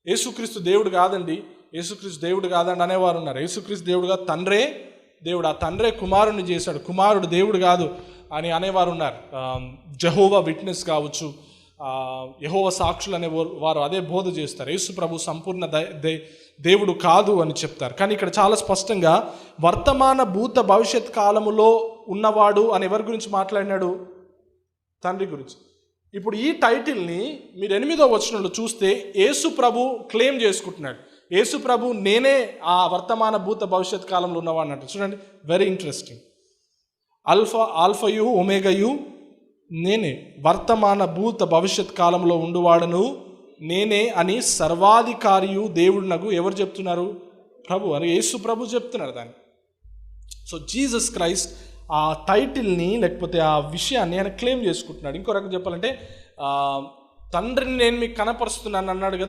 యేసుక్రీస్తు దేవుడు కాదండి, యేసుక్రీస్తు దేవుడు కాదండి అనేవారు ఉన్నారు. యేసుక్రీస్తు దేవుడు కాదు, తండ్రే దేవుడు, ఆ తండ్రే కుమారుణ్ణి చేశాడు, కుమారుడు దేవుడు కాదు అని అనేవారు ఉన్నారు. జెహోవా విట్నెస్ కావచ్చు, యెహోవా సాక్షులు అనే వారు అదే బోధ చేస్తారు. యేసు ప్రభు సంపూర్ణ దేవుడు కాదు అని చెప్తారు. కానీ ఇక్కడ చాలా స్పష్టంగా వర్తమాన భూత భవిష్యత్ కాలములో ఉన్నవాడు అని ఎవరి గురించి మాట్లాడినాడు? తండ్రి గురించి. ఇప్పుడు ఈ టైటిల్ని మీరు 8వ వచనంలో చూస్తే యేసు ప్రభు క్లెయిమ్ చేసుకుంటున్నాడు. యేసు ప్రభు నేనే ఆ వర్తమాన భూత భవిష్యత్ కాలంలో ఉన్నవాడు అన్నట్టు. చూడండి, వెరీ ఇంట్రెస్టింగ్. ఆల్ఫయు ఒమేగయు నేనే, వర్తమాన భూత భవిష్యత్ కాలంలో ఉండువాడను నేనే అని సర్వాధికారియు దేవుడునకు ఎవరు చెప్తున్నారు? ప్రభు అని యేసు ప్రభు చెప్తున్నారు దాన్ని. సో జీసస్ క్రైస్ట్ ఆ టైటిల్ని లేకపోతే ఆ విషయాన్ని ఆయన క్లెయిమ్ చేసుకుంటున్నాడు. ఇంకో రకంగా చెప్పాలంటే తండ్రిని నేను మీకు కనపరుస్తున్నాను అన్నాడు కదా.